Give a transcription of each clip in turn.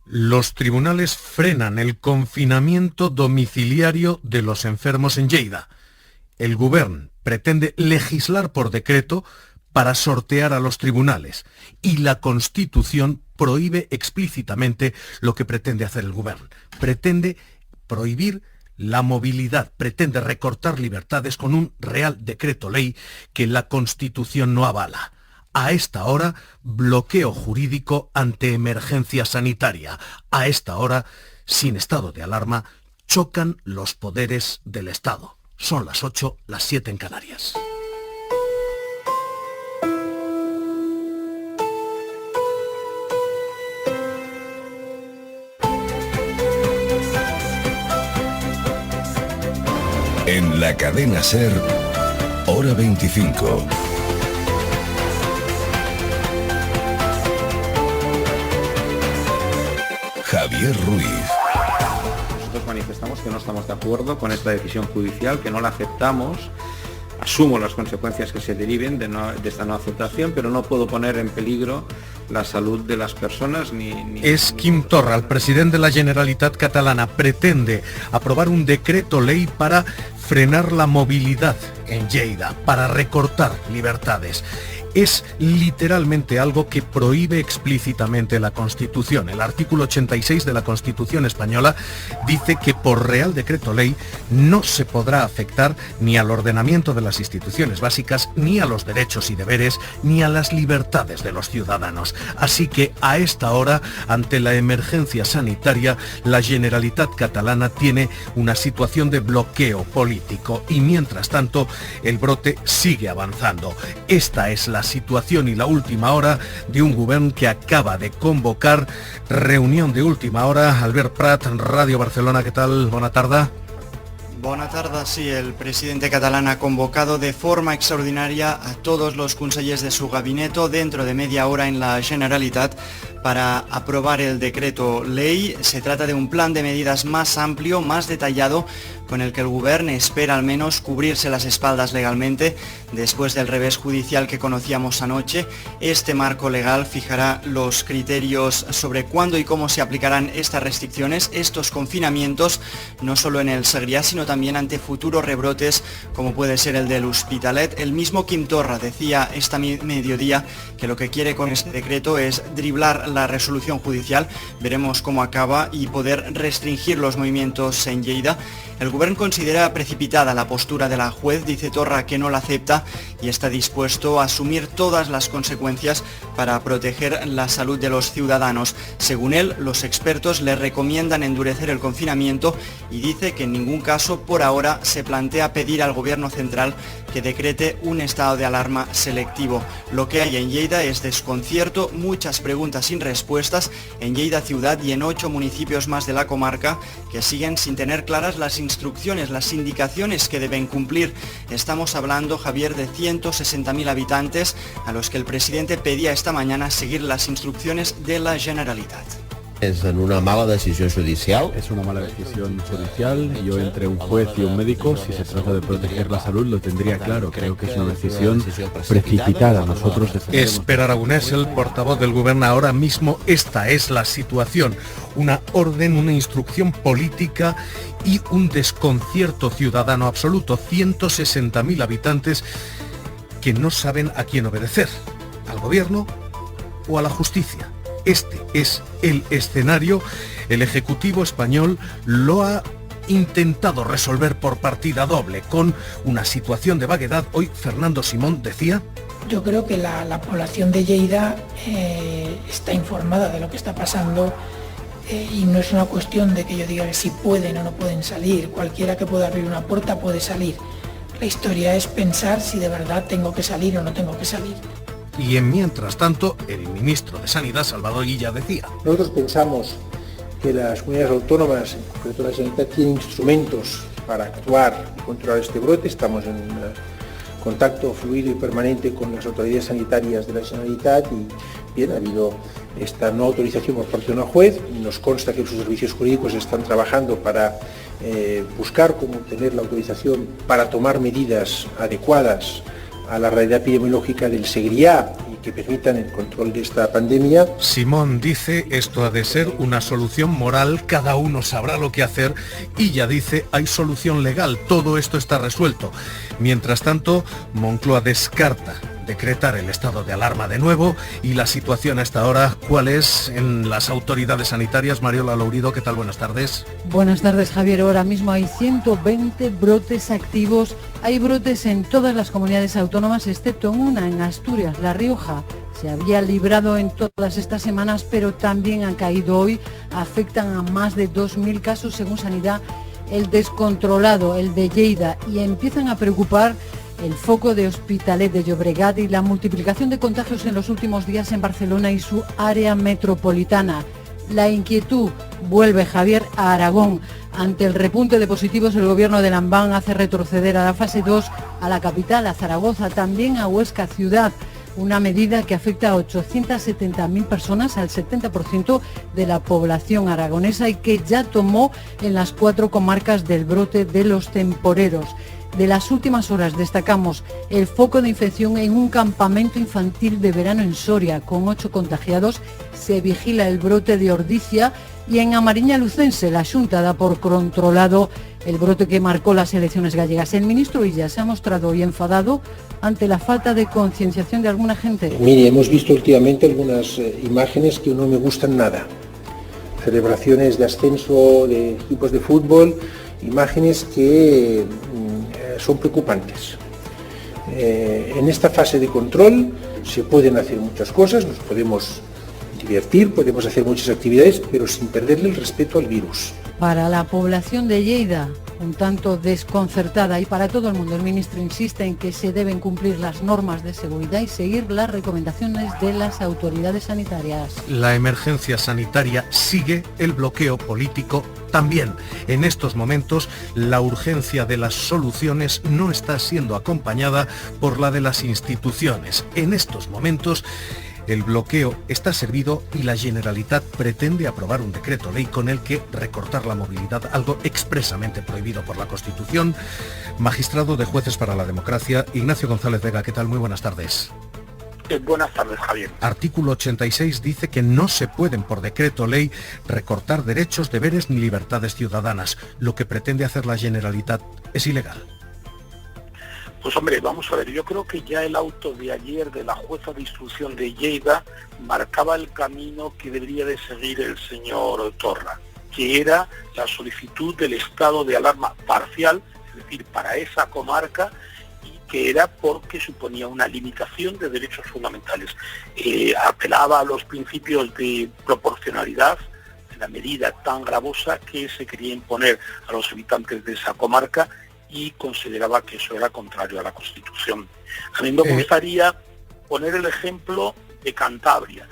Los tribunales frenan el confinamiento domiciliario de los enfermos en Lleida. El Govern pretende legislar por decreto para sortear a los tribunales y la Constitución prohíbe explícitamente lo que pretende hacer el Govern. Pretende prohibir la movilidad, pretende recortar libertades con un real decreto ley que la Constitución no avala. A esta hora, bloqueo jurídico ante emergencia sanitaria. A esta hora, sin estado de alarma, chocan los poderes del Estado. Son las 8, las 7 en Canarias. En la cadena SER, hora 25. Javier Ruiz. Nosotros manifestamos que no estamos de acuerdo con esta decisión judicial, que no la aceptamos. Asumo las consecuencias que se deriven de esta no aceptación, pero no puedo poner en peligro la salud de las personas Es Quim Torra, el presidente de la Generalitat catalana. Pretende aprobar un decreto ley para frenar la movilidad en Lleida, para recortar libertades. Es literalmente algo que prohíbe explícitamente la Constitución. El artículo 86 de la Constitución española dice que por Real Decreto Ley no se podrá afectar ni al ordenamiento de las instituciones básicas, ni a los derechos y deberes, ni a las libertades de los ciudadanos. Así que a esta hora, ante la emergencia sanitaria, la Generalitat catalana tiene una situación de bloqueo político y mientras tanto el brote sigue avanzando. Esta es la situación y la última hora de un Govern que acaba de convocar reunión de última hora. Albert Prat, Radio Barcelona, ¿qué tal? Bona tarda. Bona tarda, sí, el presidente catalán ha convocado de forma extraordinaria a todos los consellers de su gabinete dentro de media hora en la Generalitat para aprobar el decreto ley. Se trata de un plan de medidas más amplio, más detallado, con el que el Govern espera al menos cubrirse las espaldas legalmente después del revés judicial que conocíamos anoche. Este marco legal fijará los criterios sobre cuándo y cómo se aplicarán estas restricciones, estos confinamientos, no solo en el Segrià, sino también ante futuros rebrotes como puede ser el del Hospitalet. El mismo Quim Torra decía esta mediodía que lo que quiere con este decreto es driblar la resolución judicial. Veremos cómo acaba y poder restringir los movimientos en Lleida. El Govern considera precipitada la postura de la juez, dice Torra que no la acepta y está dispuesto a asumir todas las consecuencias para proteger la salud de los ciudadanos. Según él, los expertos le recomiendan endurecer el confinamiento y dice que en ningún caso por ahora se plantea pedir al Gobierno central que decrete un estado de alarma selectivo. Lo que hay en Lleida es desconcierto, muchas preguntas sin respuestas en Lleida ciudad y en 8 municipios más de la comarca que siguen sin tener claras las instrucciones, las indicaciones que deben cumplir. Estamos hablando, Javier, de 160.000 habitantes a los que el presidente pedía esta mañana seguir las instrucciones de la Generalitat. Es una mala decisión judicial. Es una mala decisión judicial. Yo entre un juez y un médico, si se trata de proteger la salud, lo tendría claro. Creo que es una decisión precipitada. Nosotros es Per Aragonès, el portavoz del Gobierno. Ahora mismo esta es la situación. Una orden, una instrucción política y un desconcierto ciudadano absoluto. 160.000 habitantes que no saben a quién obedecer, al Gobierno o a la justicia. Este es el escenario. El Ejecutivo español lo ha intentado resolver por partida doble, con una situación de vaguedad. Hoy Fernando Simón decía: yo creo que la población de Lleida está informada de lo que está pasando y no es una cuestión de que yo diga que si pueden o no pueden salir. Cualquiera que pueda abrir una puerta puede salir. La historia es pensar si de verdad tengo que salir o no tengo que salir. Y en mientras tanto, el ministro de Sanidad, Salvador Illa, decía: nosotros pensamos que las comunidades autónomas, en concreto la Generalitat, tienen instrumentos para actuar y controlar este brote. Estamos en contacto fluido y permanente con las autoridades sanitarias de la Generalitat y bien, ha habido esta no autorización por parte de una juez. Nos consta que sus servicios jurídicos están trabajando para buscar cómo obtener la autorización para tomar medidas adecuadas a la realidad epidemiológica del Segrià y que permitan el control de esta pandemia. Simón dice, esto ha de ser una solución moral, cada uno sabrá lo que hacer, y ya dice, hay solución legal, todo esto está resuelto. Mientras tanto, Moncloa descarta decretar el estado de alarma de nuevo, y la situación hasta ahora, ¿cuál es en las autoridades sanitarias? Mariola Lourido, ¿qué tal? Buenas tardes. Buenas tardes, Javier. Ahora mismo hay 120 brotes activos. Hay brotes en todas las comunidades autónomas, excepto en una, en Asturias, La Rioja. Se había librado en todas estas semanas, pero también han caído hoy. Afectan a más de 2.000 casos, según Sanidad. El descontrolado, el de Lleida, y empiezan a preocupar el foco de Hospitalet de Llobregat y la multiplicación de contagios en los últimos días en Barcelona y su área metropolitana. La inquietud vuelve, Javier, a Aragón. Ante el repunte de positivos, el gobierno de Lambán hace retroceder a la fase 2 a la capital, a Zaragoza, también a Huesca ciudad. Una medida que afecta a 870.000 personas, al 70% de la población aragonesa, y que ya tomó en las 4 comarcas del brote de los temporeros. De las últimas horas destacamos el foco de infección en un campamento infantil de verano en Soria, con 8 contagiados. Se vigila el brote de Ordicia, y en Amariña Lucense la Xunta da por controlado el brote que marcó las elecciones gallegas. El ministro Illa se ha mostrado hoy enfadado ante la falta de concienciación de alguna gente. Mire, hemos visto últimamente algunas imágenes que no me gustan nada. Celebraciones de ascenso de equipos de fútbol, imágenes que son preocupantes. En esta fase de control se pueden hacer muchas cosas, nos podemos divertir, podemos hacer muchas actividades, pero sin perderle el respeto al virus. Para la población de Lleida, un tanto desconcertada, y para todo el mundo, el ministro insiste en que se deben cumplir las normas de seguridad y seguir las recomendaciones de las autoridades sanitarias. La emergencia sanitaria sigue, el bloqueo político también. En estos momentos, la urgencia de las soluciones no está siendo acompañada por la de las instituciones. En estos momentos, el bloqueo está servido y la Generalitat pretende aprobar un decreto ley con el que recortar la movilidad, algo expresamente prohibido por la Constitución. Magistrado de Jueces para la Democracia, Ignacio González Vega, ¿qué tal? Muy buenas tardes. Buenas tardes, Javier. Artículo 86 dice que no se pueden por decreto ley recortar derechos, deberes ni libertades ciudadanas. Lo que pretende hacer la Generalitat es ilegal. Pues hombre, vamos a ver, yo creo que ya el auto de ayer de la jueza de instrucción de Lleida marcaba el camino que debería de seguir el señor Torra, que era la solicitud del estado de alarma parcial, es decir, para esa comarca, y que era porque suponía una limitación de derechos fundamentales. Apelaba a los principios de proporcionalidad, de la medida tan gravosa que se quería imponer a los habitantes de esa comarca, y consideraba que eso era contrario a la Constitución. A mí me gustaría poner el ejemplo de Cantabria.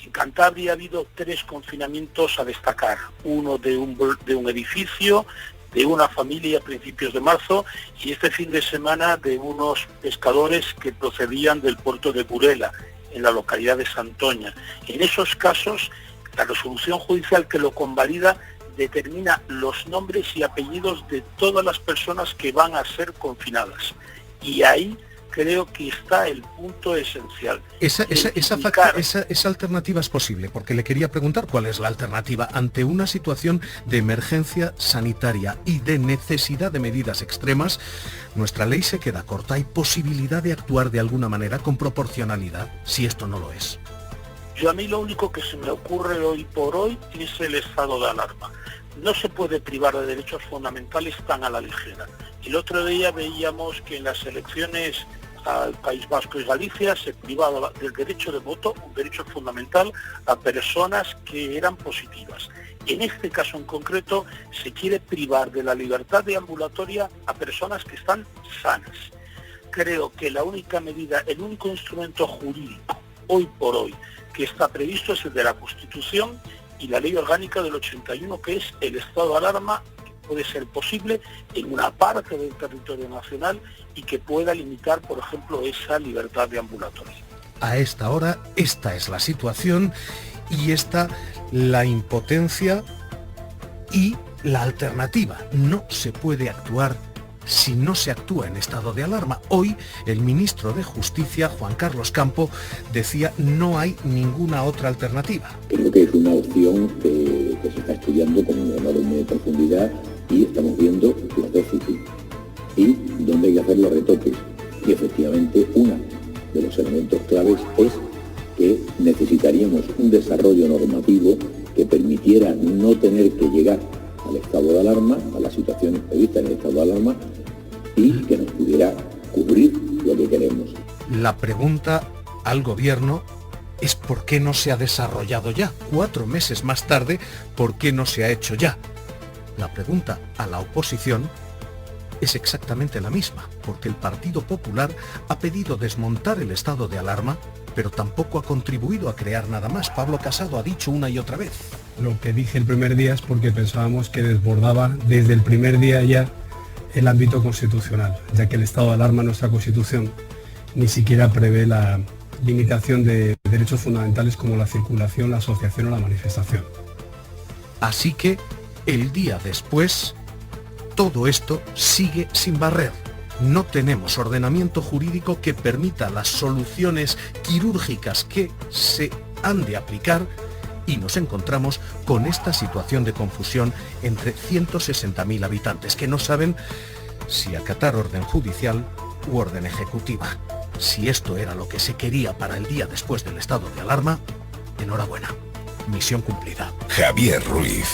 En Cantabria ha habido 3 confinamientos a destacar. Uno de un edificio, de una familia a principios de marzo, y este fin de semana de unos pescadores que procedían del puerto de Burela, en la localidad de Santoña. En esos casos, la resolución judicial que lo convalida determina los nombres y apellidos de todas las personas que van a ser confinadas. Y ahí creo que está el punto esencial. Esa alternativa es posible, porque le quería preguntar cuál es la alternativa ante una situación de emergencia sanitaria y de necesidad de medidas extremas. Nuestra ley se queda corta. ¿Hay posibilidad de actuar de alguna manera con proporcionalidad, si esto no lo es? Yo a mí lo único que se me ocurre hoy por hoy es el estado de alarma. No se puede privar de derechos fundamentales tan a la ligera. El otro día veíamos que en las elecciones al País Vasco y Galicia se privaba del derecho de voto, un derecho fundamental, a personas que eran positivas. En este caso en concreto se quiere privar de la libertad deambulatoria a personas que están sanas. Creo que la única medida, el único instrumento jurídico hoy por hoy que está previsto es el de la Constitución y la Ley Orgánica del 81, que es el estado de alarma, que puede ser posible en una parte del territorio nacional y que pueda limitar, por ejemplo, esa libertad deambulatoria. A esta hora, esta es la situación y esta la impotencia y la alternativa. No se puede actuar si no se actúa en estado de alarma. Hoy el ministro de Justicia, Juan Carlos Campo, decía no hay ninguna otra alternativa. Creo que es una opción que se está estudiando con enorme profundidad y estamos viendo los déficits y dónde hay que hacer los retoques. Y efectivamente uno de los elementos claves es que necesitaríamos un desarrollo normativo que permitiera no tener que llegar al estado de alarma, a la situación prevista en el estado de alarma, y que nos pudiera cubrir lo que queremos. La pregunta al gobierno es ¿por qué no se ha desarrollado ya? 4 meses más tarde, ¿por qué no se ha hecho ya? La pregunta a la oposición es exactamente la misma, porque el Partido Popular ha pedido desmontar el estado de alarma, pero tampoco ha contribuido a crear nada más. Pablo Casado ha dicho una y otra vez. Lo que dije el primer día es porque pensábamos que desbordaba desde el primer día ya el ámbito constitucional, ya que el estado de alarma en nuestra Constitución ni siquiera prevé la limitación de derechos fundamentales como la circulación, la asociación o la manifestación. Así que, el día después, todo esto sigue sin barrer. No tenemos ordenamiento jurídico que permita las soluciones quirúrgicas que se han de aplicar y nos encontramos con esta situación de confusión entre 160.000 habitantes que no saben si acatar orden judicial u orden ejecutiva. Si esto era lo que se quería para el día después del estado de alarma, enhorabuena. Misión cumplida. Javier Ruiz.